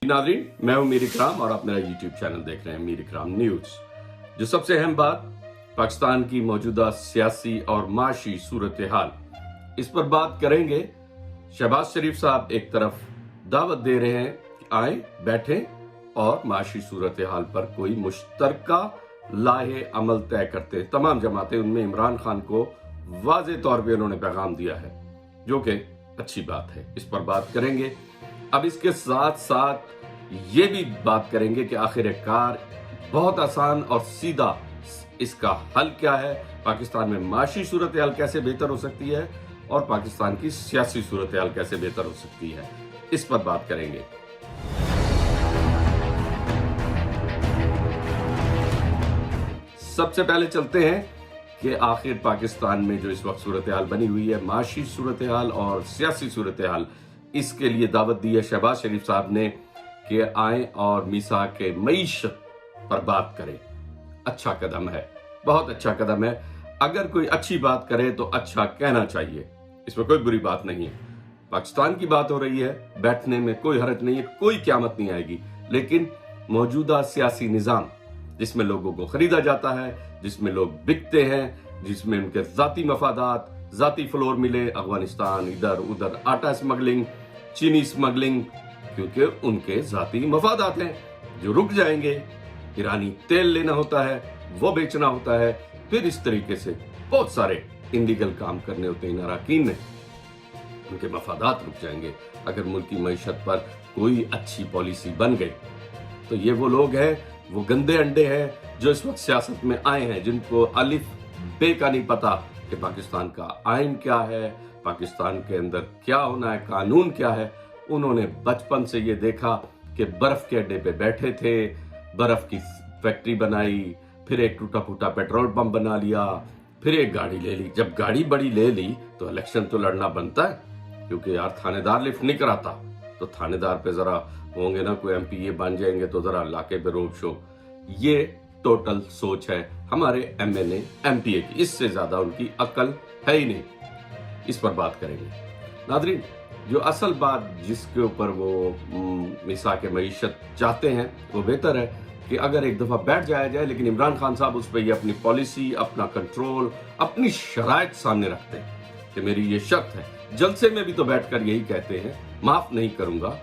नाज़रीन, मैं हूं मीर इकराम और आप मेरा यूट्यूब चैनल देख रहे हैं मीर इकराम न्यूज़। जो सबसे अहम बात, पाकिस्तान की मौजूदा सियासी और माशी सूरत हाल, इस पर बात करेंगे। शहबाज शरीफ साहब एक तरफ दावत दे रहे हैं कि आए बैठें और माशी सूरत हाल पर कोई मुश्तरका लाहे अमल तय करते हैं। तमाम जमातें, उनमें इमरान खान को वाज़े तौर पे उन्होंने पैगाम दिया है, जो कि अच्छी बात है। इस पर बात करेंगे। अब इसके साथ साथ ये भी बात करेंगे कि आखिरकार बहुत आसान और सीधा इसका हल क्या है, पाकिस्तान में माशी सूरत हाल कैसे बेहतर हो सकती है और पाकिस्तान की सियासी सूरत हाल कैसे बेहतर हो सकती है, इस पर बात करेंगे। सबसे पहले चलते हैं कि आखिर पाकिस्तान में जो इस वक्त सूरत हाल बनी हुई है, माशी सूरत हाल और सियासी सूरत हाल, इसके लिए दावत दी है शहबाज शरीफ साहब ने कि आए और मीसाक के मईशत पर बात करें। अच्छा कदम है, बहुत अच्छा कदम है। अगर कोई अच्छी बात करे तो अच्छा कहना चाहिए, इसमें कोई बुरी बात नहीं है। पाकिस्तान की बात हो रही है, बैठने में कोई हर्ज नहीं है, कोई क़यामत नहीं आएगी। लेकिन मौजूदा सियासी निज़ाम जिसमें लोगों को खरीदा जाता है, जिसमें लोग बिकते हैं, जिसमें उनके ज़ाती मफादात, ज़ाती फ्लोर मिले, अफगानिस्तान, इधर उधर आटा स्मगलिंग, चीनी स्मगलिंग, क्योंकि उनके ज़ाती मफादात हैं जो रुक जाएंगे। ईरानी तेल लेना होता है, वो बेचना होता है, फिर इस तरीके से बहुत सारे इलीगल काम करने होते हैं अराकीन ने, उनके मफादात रुक जाएंगे। अगर मुल्क की मईशत पर कोई अच्छी पॉलिसी बन गई तो ये वो लोग हैं, वो गंदे अंडे हैं जो इस वक्त सियासत में आए हैं, जिनको अलिफ बे का नहीं पता कि पाकिस्तान का आइन क्या है, पाकिस्तान के अंदर क्या होना है, कानून क्या है। उन्होंने बचपन से ये देखा कि बर्फ के अड्डे पे बैठे थे, बर्फ की फैक्ट्री बनाई, फिर एक टूटा फूटा पेट्रोल पंप बना लिया, फिर एक गाड़ी ले ली। जब गाड़ी बड़ी ले ली तो इलेक्शन तो लड़ना बनता है, क्योंकि यार थानेदार लिफ्ट नहीं कराता तो थानेदार पे जरा होंगे ना, कोई एमपी ये बन जाएंगे तो जरा इलाके पे रोड शो। ये टोटल सोच है हमारे एमएनए एमपीए की, इससे ज्यादा उनकी अकल है ही नहीं। इस पर बात करेंगे। नाज़रीन, जो असल बात जिसके ऊपर वो मिसाक मईशत चाहते हैं, वो बेहतर है कि अगर एक दफा बैठ जाया जाए। लेकिन इमरान खान साहब उस पर ये अपनी पॉलिसी, अपना कंट्रोल, अपनी शराइत सामने रखते हैं कि मेरी ये शर्त है। जलसे में भी तो बैठकर यही कहते हैं, माफ नहीं करूंगा,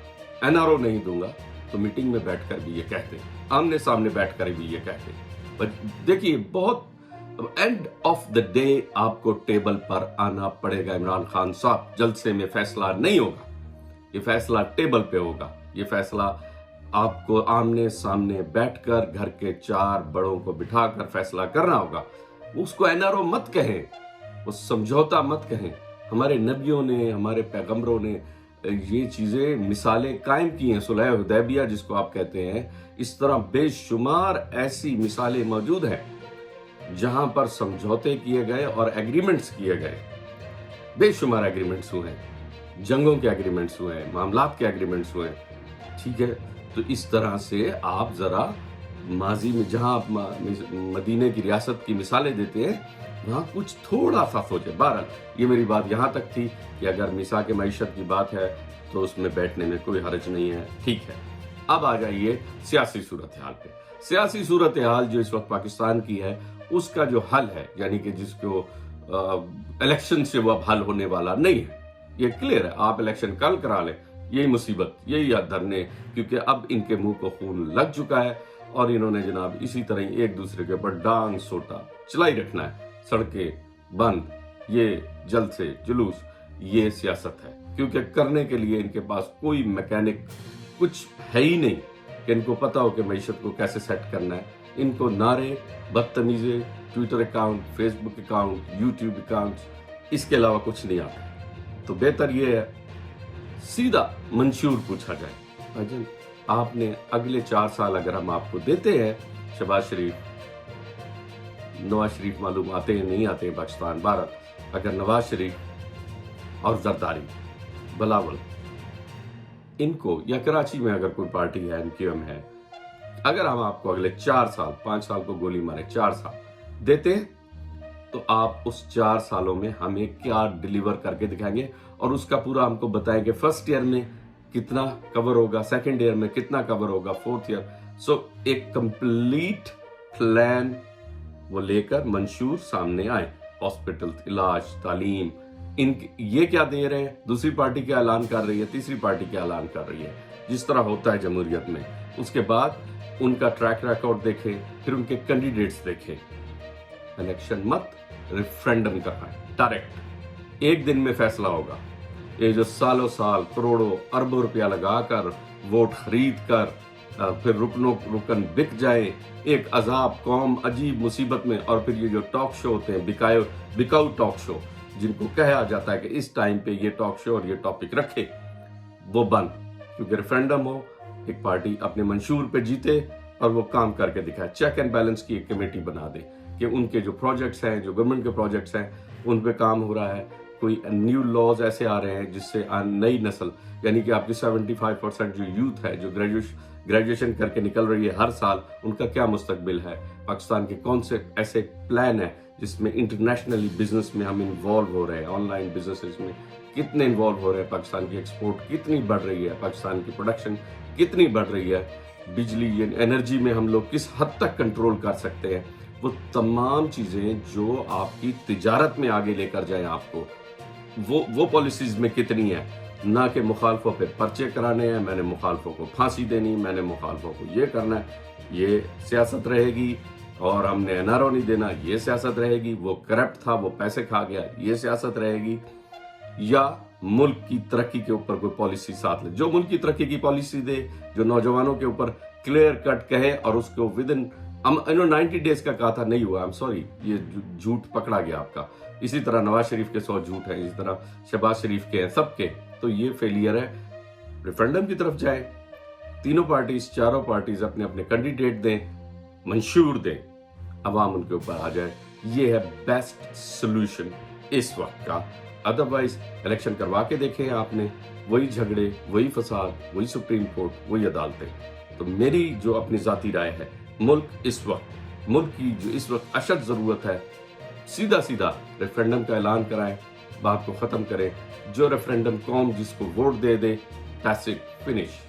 एनआरओ नहीं दूंगा। तो मीटिंग में बैठकर भी ये कहते हैं, आमने सामने बैठकर भी ये कहते हैं। पर देखिए, बहुत एंड ऑफ द डे आपको टेबल पर आना पड़ेगा इमरान खान साहब। जलसे में फैसला नहीं होगा, ये फैसला टेबल पे होगा। ये फैसला आपको आमने सामने बैठकर घर के चार बड़ों को बिठाकर फैसला करना होगा। उसको एनआरओ मत कहें, वो समझौता मत कहें। हमारे नबियों ने, हमारे पैगंबरों ने ये चीजें, मिसालें कायम की हैं। सुलह हुदैबिया जिसको आप कहते हैं, इस तरह बेशुमार ऐसी मिसालें मौजूद हैं जहां पर समझौते किए गए और एग्रीमेंट्स किए गए। बेशुमार एग्रीमेंट्स हुए हैं, जंगों के एग्रीमेंट्स हुए हैं, मामलात के एग्रीमेंट्स हुए हैं। ठीक है, तो इस तरह से आप जरा माजी में जहां आप मदीने की रियासत की मिसालें देते हैं, वहां कुछ थोड़ा सा सोचे। बहरहाल, ये मेरी बात यहां तक थी कि अगर मिसाक मईशत की बात है तो उसमें बैठने में कोई हर्ज नहीं है। ठीक है, अब आ जाइए सियासी सूरत हाल पे। सियासी सूरत हाल जो इस वक्त पाकिस्तान की है, उसका जो हल है, यानी कि जिसको इलेक्शन से वो अब हल होने वाला नहीं है, ये क्लियर है। आप इलेक्शन कल करा लें, यही मुसीबत, यही धरने, क्योंकि अब इनके मुंह को खून लग चुका है और इन्होंने जनाब इसी तरह एक दूसरे के ऊपर डांग सोटा चलाई रखना है। सड़कें बंद, ये जल्द से जुलूस, ये सियासत है। क्योंकि करने के लिए इनके पास कोई मैकेनिक कुछ है ही नहीं कि इनको पता हो कि मईशत को कैसे सेट करना है। इनको नारे, बदतमीजे, Twitter account, Facebook account, YouTube account, इसके अलावा कुछ नहीं आता। तो बेहतर ये है सीधा मंशूर पूछा जाए, भाईजान आपने अगले 4 साल अगर हम आपको देते हैं, शहबाज शरीफ, नवाज शरीफ मालूम आते हैं नहीं आते हैं पाकिस्तान, भारत, अगर नवाज शरीफ और जरदारी, बिलावल, इनको, या कराची में अगर कोई पार्टी है, एमक्यूएम है, अगर हम आपको अगले 4 साल, 5 साल को गोली मारे 4 साल देते हैं, तो आप उस 4 सालों में हमें क्या डिलीवर करके दिखाएंगे और उसका पूरा हमको बताएंगे फर्स्ट ईयर में कितना कवर होगा, सेकंड ईयर में कितना कवर होगा, फोर्थ ईयर। सो एक कंप्लीट प्लान वो लेकर मंशूर सामने आए। हॉस्पिटल, इलाज, तालीम, इन ये क्या दे रहे हैं, दूसरी पार्टी क्या ऐलान कर रही है, तीसरी पार्टी क्या ऐलान कर रही है, जिस तरह होता है जमहूरियत में। उसके बाद उनका ट्रैक रिकॉर्ड देखें, फिर उनके कैंडिडेट्स देखें। इलेक्शन मत, रेफरेंडम करना है डायरेक्ट, एक दिन में फैसला होगा। ये जो सालों साल करोड़ों अरबों रुपया लगाकर वोट खरीद कर फिर रुकन बिक जाए, एक अजाब कौम अजीब मुसीबत में। और फिर ये जो टॉक शो होते हैं, बिकाऊ टॉक शो, जिनको कहा जाता है कि इस टाइम पे ये टॉक शो और ये टॉपिक रखे, वो बंद। क्योंकि रेफरेंडम हो, एक पार्टी अपने मंशूर पे जीते और वो काम करके दिखाए। चेक एंड बैलेंस की एक कमेटी बना दे कि उनके जो प्रोजेक्ट्स हैं, जो गवर्नमेंट के प्रोजेक्ट्स हैं, उन पे काम हो रहा है। कोई न्यू लॉज ऐसे आ रहे हैं जिससे नई नस्ल, यानी कि आपकी 75% जो यूथ है, जो ग्रेजुएशन करके निकल रही है हर साल, उनका क्या मुस्तकबिल है। पाकिस्तान के कौन से ऐसे प्लान है जिसमें इंटरनेशनली बिजनेस में हम इन्वॉल्व हो रहे हैं, ऑनलाइन बिजनेसेस में कितने इन्वॉल्व हो रहे हैं, पाकिस्तान की एक्सपोर्ट कितनी बढ़ रही है, पाकिस्तान की प्रोडक्शन कितनी बढ़ रही है, बिजली एनर्जी में हम लोग किस हद तक कंट्रोल कर सकते हैं। वो तमाम चीज़ें जो आपकी तिजारत में आगे लेकर जाएं आपको, वो पॉलिसीज में कितनी है। ना कि मुखालफों पे पर्चे कराने हैं, मैंने मुखालफों को फांसी देनी, मैंने मुखालफों को ये करना है, ये सियासत रहेगी। और हमने एनआरओ नहीं देना, ये सियासत रहेगी। वो करप्ट था, वो पैसे खा गया, ये सियासत रहेगी। या मुल्क की तरक्की के ऊपर कोई पॉलिसी साथ ले, जो मुल्क की तरक्की की पॉलिसी दे, जो नौजवानों के ऊपर क्लियर कट कहे और उसको विद इन 90 डेज का कहा था, नहीं हुआ, आई एम सॉरी, ये झूठ पकड़ा गया आपका। इसी तरह नवाज शरीफ के 100 झूठ हैं, इसी तरह शहबाज शरीफ के हैं, सबके। तो ये फेलियर है। रेफरेंडम की तरफ जाए, तीनों पार्टीज, चारों पार्टीज अपने अपने कैंडिडेट दें, मंशूर दें, अवाम उनके ऊपर आ जाए। ये है बेस्ट सोल्यूशन इस वक्त का। अदरवाइज इलेक्शन करवा के देखें आपने, वही झगड़े, वही फसाद, वही सुप्रीम कोर्ट, वही अदालतें। तो मेरी जो अपनी जाती राय है, मुल्क की जो इस वक्त अशद जरूरत है, सीधा सीधा रेफरेंडम का ऐलान कराएं, बात को खत्म करें। जो रेफरेंडम कौम जिसको vote they they, that's it, finish.